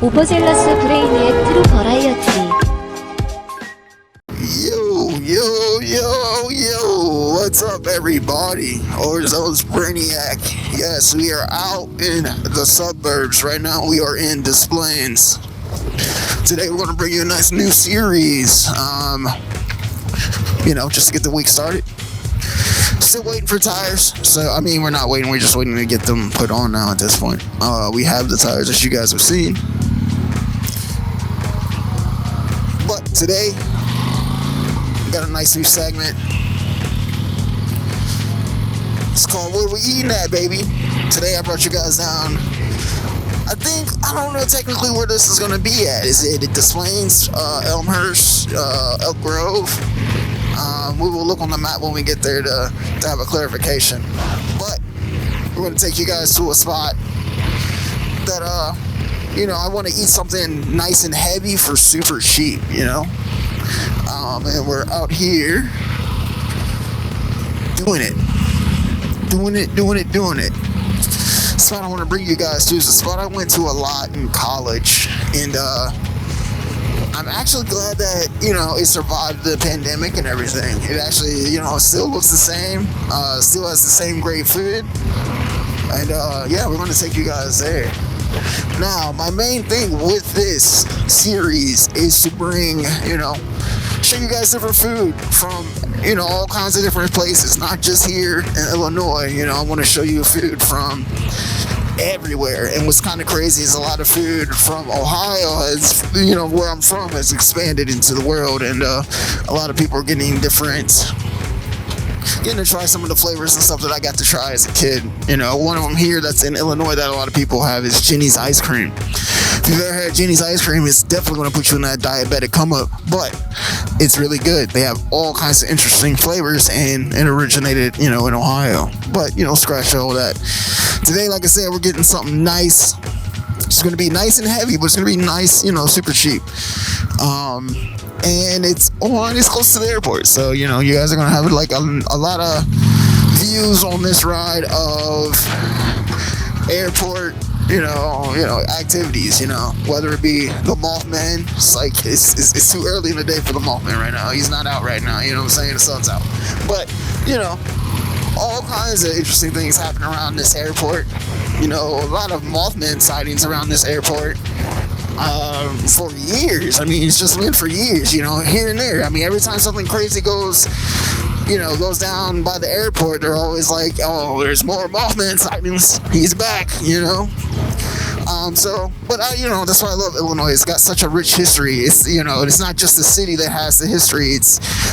오버젤러스 브레이니액 트루 버라이어티. Yo, what's up everybody? OverzealousBrainiac. Yes, we are out in the suburbs. Right now we are in Des Plaines. Today we're going to bring you a nice new series. Just to get the week started. Still waiting for tires. So, we're not waiting. We're just waiting to get them put on now at this point. We have the tires that you guys have seen. But today, we got a nice new segment. It's called Where We Eating At, Baby. Today I brought you guys down. I don't know technically where this is going to be at. Is it at Des Plaines, Elmhurst, Elk Grove? We will look on the map when we get there to have a clarification. But we're going to take you guys to a spot that, I want to eat something nice and heavy for super cheap, and we're out here doing it. The spot I want to bring you guys to is a spot I went to a lot in college, and I'm actually glad that, it survived the pandemic and everything. It actually, still looks the same, still has the same great food, and we're going to take you guys there. Now, my main thing with this series is to bring, show you guys different food from, all kinds of different places, not just here in Illinois. I want to show you food from everywhere. And what's kind of crazy is a lot of food from Ohio has, where I'm from, has expanded into the world, and a lot of people are getting to try some of the flavors and stuff that I got to try as a kid. One of them here that's in Illinois that a lot of people have is Jenny's ice cream. If you've ever had Jenny's ice cream, it's definitely going to put you in that diabetic come up, but it's really good. They have all kinds of interesting flavors, and it originated, in Ohio. But, scratch all that. Today, like I said, we're getting something nice. It's going to be nice and heavy, but it's going to be nice, super cheap. And it's close to the airport, so you guys are gonna have like a lot of views on this ride of airport, activities, whether it be the Mothman. It's like it's too early in the day for the Mothman right now. He's not out right now. You know what I'm saying? The sun's out, but all kinds of interesting things happen around this airport. A lot of Mothman sightings around this airport. For years. It's just been for years, here and there. Every time something crazy goes down by the airport, they're always like, oh, there's more Mothman sightings. He's back, that's why I love Illinois. It's got such a rich history. It's, it's not just the city that has the history.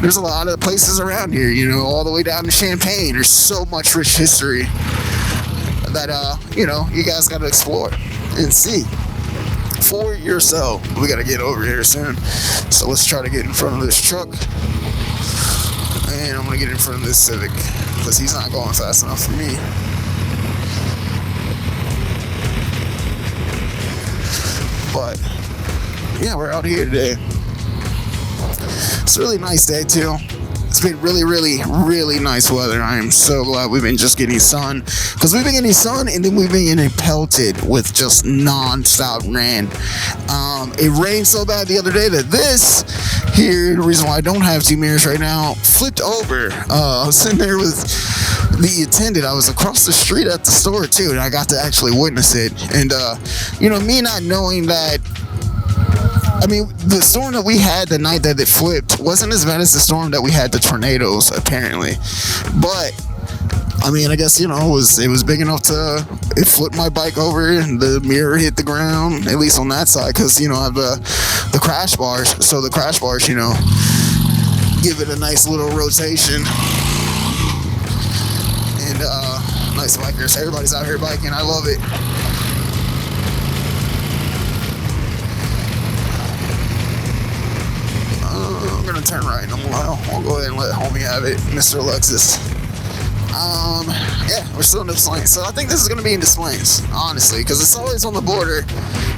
There's a lot of places around here, all the way down to Champaign. There's so much rich history that, you guys got to explore and see for yourself. We got to get over here soon. So let's try to get in front of this truck. And I'm going to get in front of this Civic, because he's not going fast enough for me. But yeah, we're out here today. It's a really nice day too. It's been really, really, really nice weather. I am so glad we've been just getting sun, because we've been getting sun and then we've been getting pelted with just non-stop rain. It rained so bad the other day that this here, the reason why I don't have two mirrors right now, flipped over. I was sitting there with the attendant. I was across the street at the store too, and I got to actually witness it. And me not knowing that, the storm that we had the night that it flipped wasn't as bad as the storm that we had, the tornadoes, apparently. But I guess, it was big enough it flipped my bike over, and the mirror hit the ground, at least on that side, because, I have the crash bars. So the crash bars, give it a nice little rotation. And, nice bikers. Everybody's out here biking. I love it. I'm gonna turn right in a while. I'll go ahead and let homie have it, Mr. Alexis. We're still in Des Plaines. So I think this is gonna be in Des Plaines, honestly, because it's always on the border.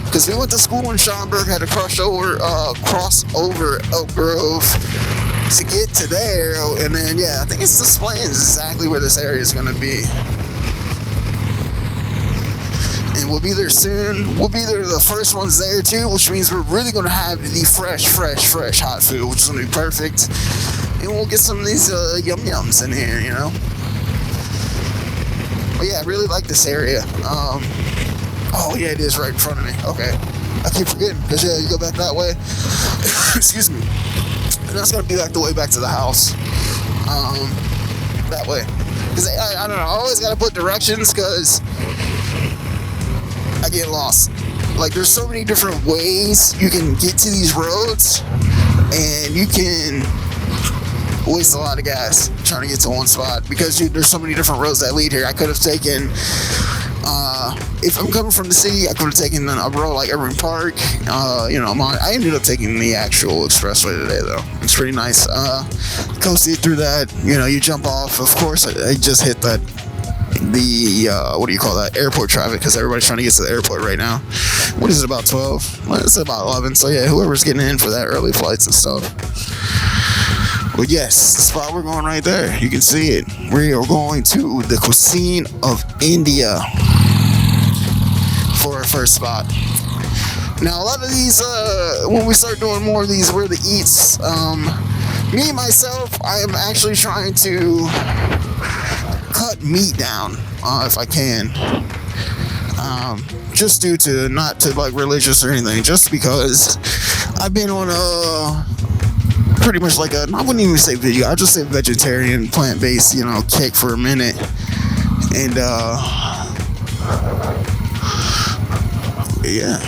Because we went to school in Schaumburg, had to cross over Elk Grove to get to there, and then I think it's Des Plaines, exactly where this area is gonna be. And we'll be there soon. We'll be there the first ones there too, which means we're really gonna have the fresh hot food, which is gonna be perfect. And we'll get some of these yum yums in here, you know. But yeah, I really like this area. Oh yeah, it is right in front of me. Okay, I keep forgetting because yeah, you go back that way. Excuse me. And that's gonna be like the way back to the house. That way. Because I don't know, I always gotta put directions because I get lost. Like there's so many different ways you can get to these roads, and you can waste a lot of gas trying to get to one spot because there's so many different roads that lead here. I could have taken, if I'm coming from the city, I could have taken a road like Irving Park. You know, I ended up taking the actual expressway today though. It's pretty nice. Coasted through that. You know, you jump off. Of course, I just hit the what do you call that, airport traffic, because everybody's trying to get to the airport right now. What is it, about 12? Well, it's about 11. So yeah, whoever's getting in for that early flights and stuff. Well, yes, the spot we're going right there. You can see it. We are going to the Cuisine of India for our first spot. Now, a lot of these, when we start doing more of these where the eats, me myself, I am actually trying to cut meat down if I can. Just due to not to like religious or anything, just because I've been on a pretty much like I wouldn't even say vegan, I'll just say vegetarian, plant-based, you know, kick for a minute. And yeah.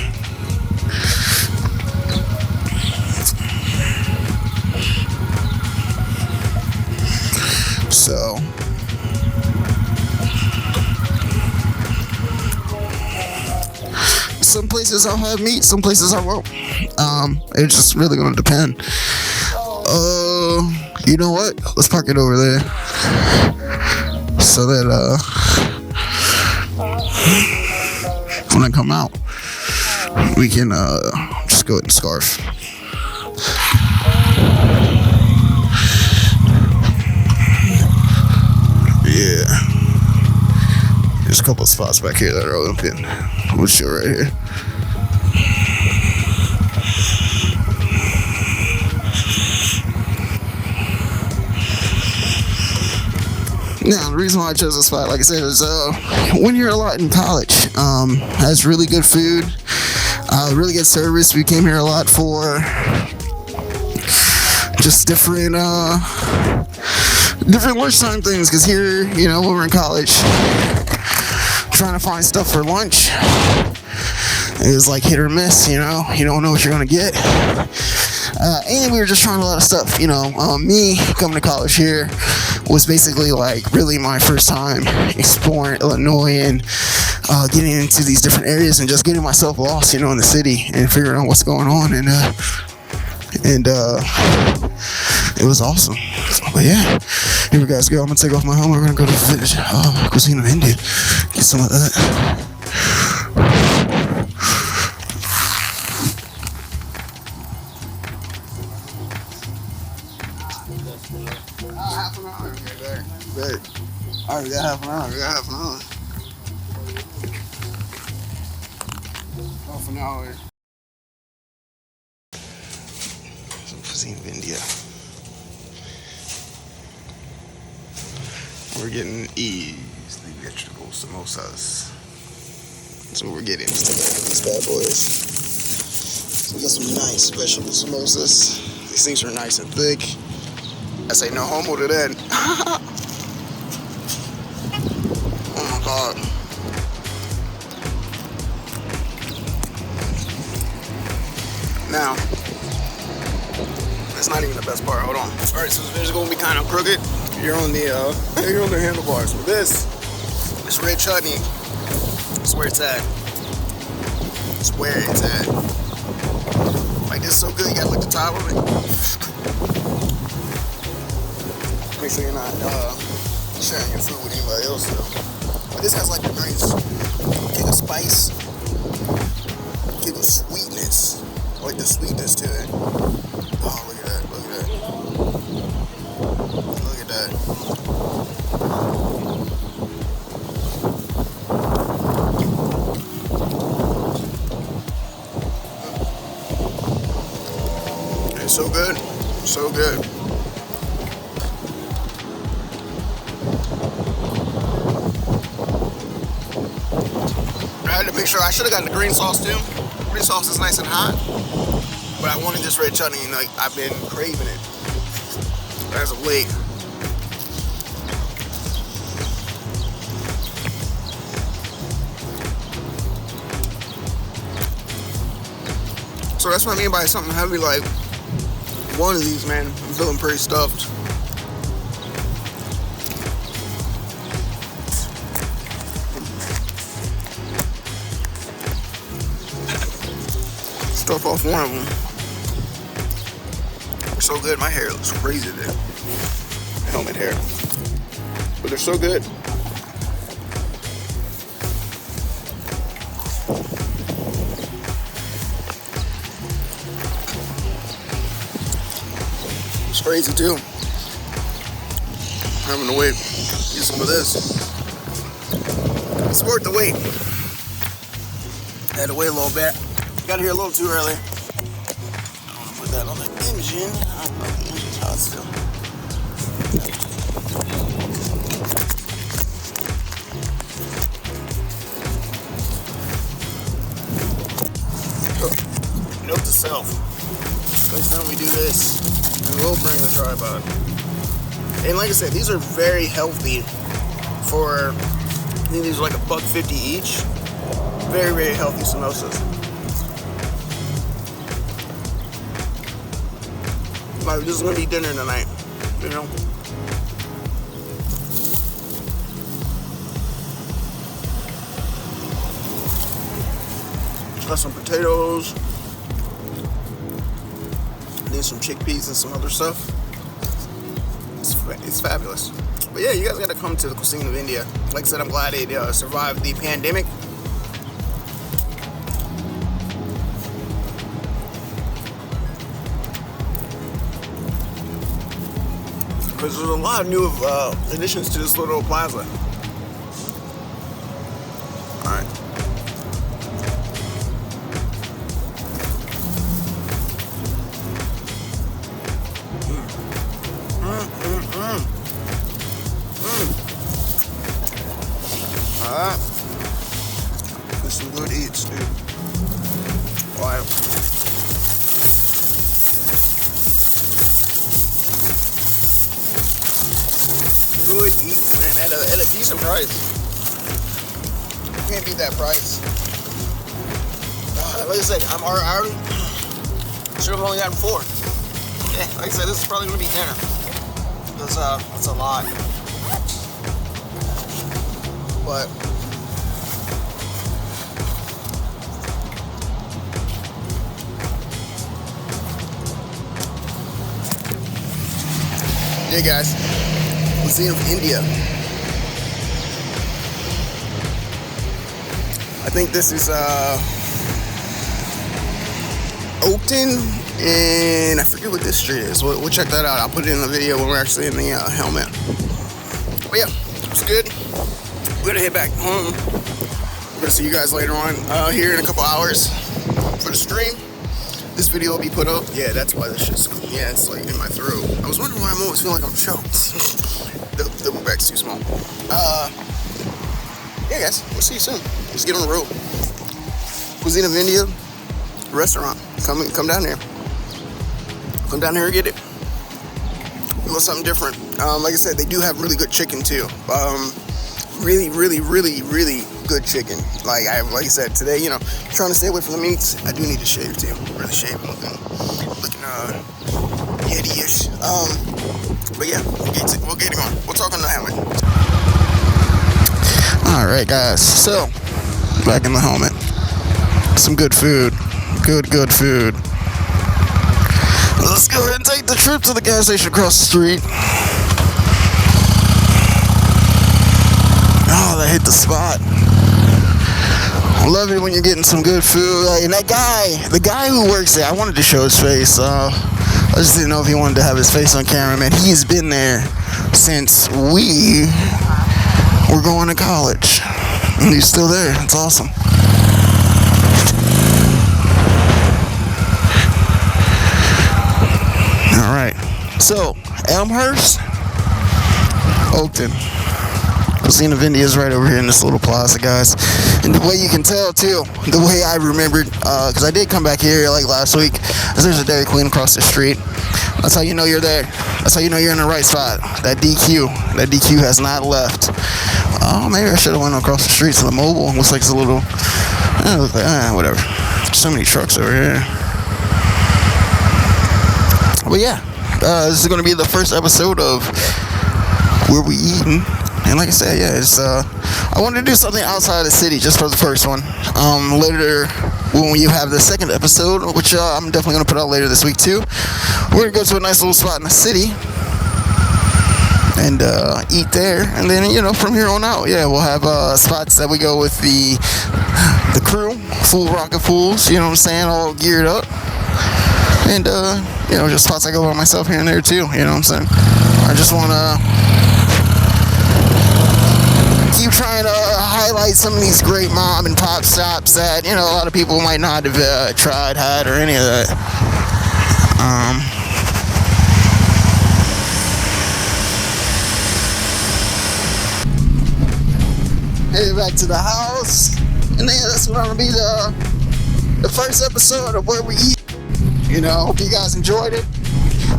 So some places I'll have meat, some places I won't. It's just really gonna depend. You know what? Let's park it over there so that when I come out, we can just go ahead and scarf. Yeah. There's a couple of spots back here that are open. We'll show right here. Now, the reason why I chose this spot, like I said, is when you're a lot in college, has really good food, really good service. We came here a lot for just different lunchtime things, because here, you know, when we're in college, trying to find stuff for lunch is like hit or miss, you know, you don't know what you're gonna get. And we were just trying a lot of stuff, you know. Me coming to college here was basically like really my first time exploring Illinois and getting into these different areas and just getting myself lost, you know, in the city and figuring out what's going on. And it was awesome. But yeah, here we guys go. I'm gonna take off my helmet. We're gonna go to the Cuisine of India, get some of that. Half an hour. Okay, there. All right, we got half an hour. Half an hour. Some Cuisine of India. We're getting easily vegetable samosas. That's what we're getting today, these bad boys. So we got some nice vegetable samosas. These things are nice and thick. I say no homo to that. Oh my God. Now, that's not even the best part. Hold on. All right, so this is gonna be kind of crooked. You're on the handlebars. With this red chutney, that's where it's at. It's where it's at. Like, this is so good, you gotta lick the top of it. Make sure you're not sharing your food with anybody else though. But this has like a nice kick of spice, kick of sweetness. I like the sweetness to it. Oh, look at that, look at that. Look at that. So good. So good. I had to make sure. I should have gotten the green sauce too. Green sauce is nice and hot. But I wanted this red chutney, and like I've been craving it as of late. So that's what I mean by something heavy like one of these, man. I'm feeling pretty stuffed. Stuff off one of them. They're so good. My hair looks crazy today. Helmet hair. But they're so good. It's crazy too. Having to wait. Get some of this. It's worth the wait. Had to wait a little bit. Got here a little too early. I don't want to put that on the engine. I don't know if the engine's hot still. Note to self. Next time we do this, we will bring a tripod. And like I said, these are very healthy for, I think these are like $1.50 each. Very, very healthy samosas. Like, this is gonna be dinner tonight, you know? Got some potatoes. Then some chickpeas and some other stuff. It's fabulous. But yeah, you guys gotta come to the Cuisine of India. Like I said, I'm glad it survived the pandemic. Because there's a lot of new additions to this little plaza. Alright. Alright. There's some good eats, dude. Wow. Good eats, man, at a decent price. You can't beat that price. Like I said, I already should have only gotten 4. Yeah, like I said, this is probably gonna be dinner. That's a lot. But yeah, guys. Cuisine of India. I think this is Oakton, and I forget what this street is. We'll check that out. I'll put it in the video when we're actually in the helmet. But yeah, it's good. We're gonna head back home. We're gonna see you guys later on here in a couple hours for the stream. This video will be put up. Yeah, that's why this shit's, yeah, it's like in my throat. I was wondering why I'm always feeling like I'm choked. The bag's too small. Yeah, guys, we'll see you soon. Just get on the road. Cuisine of India restaurant. Come down here. Come down here and get it. We want something different. Like I said, they do have really good chicken too. Really good chicken. Like I said today, you know, trying to stay away from the meats. I do need to shave too. Really shave. Looking Yeti-ish. But yeah, we'll get it going. We'll talk on the helmet. All right, guys. So back in the helmet. Some good food. Good food. Let's go ahead and take the trip to the gas station across the street. Oh, that hit the spot. I love it when you're getting some good food. Like, and the guy who works there, I wanted to show his face. I just didn't know if he wanted to have his face on camera, man. He's been there since we were going to college. And he's still there. It's awesome. Alright. So, Elmhurst, Oakton. Cuisine of India is right over here in this little plaza, guys. And the way you can tell, too, the way I remembered, because I did come back here like last week, is there's a Dairy Queen across the street. That's how you know you're there. That's how you know you're in the right spot. That DQ has not left. Oh, maybe I should have went across the street to the mobile. Looks like it's a little, whatever. So many trucks over here. But yeah, this is going to be the first episode of Where We Eatin'. And like I said, yeah, it's I wanted to do something outside of the city just for the first one. Later, when you have the second episode, which I'm definitely going to put out later this week too, we're going to go to a nice little spot in the city and eat there. And then, you know, from here on out, yeah, we'll have spots that we go with the crew, full rocket fools, you know what I'm saying, all geared up. And, you know, just spots I go by myself here and there too, you know what I'm saying. I just want to keep trying to highlight some of these great mom and pop shops that, you know, a lot of people might not have tried, had, or any of that. Headed back to the house, and then that's going to be the first episode of Where We Eat. You know, hope you guys enjoyed it.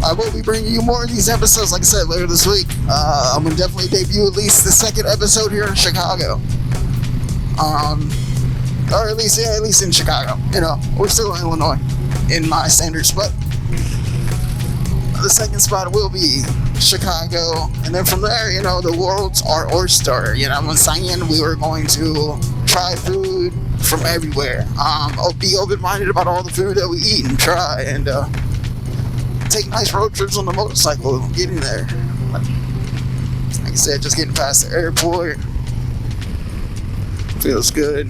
I will be bringing you more of these episodes, like I said, later this week. I'm going to definitely debut at least the second episode here in Chicago. Or at least in Chicago. You know, we're still in Illinois, in my standards. But the second spot will be Chicago. And then from there, you know, the world's our oyster. You know, I'm saying we were going to try food from everywhere. Be open-minded about all the food that we eat and try. And, take nice road trips on the motorcycle getting there. Like I said, just getting past the airport feels good.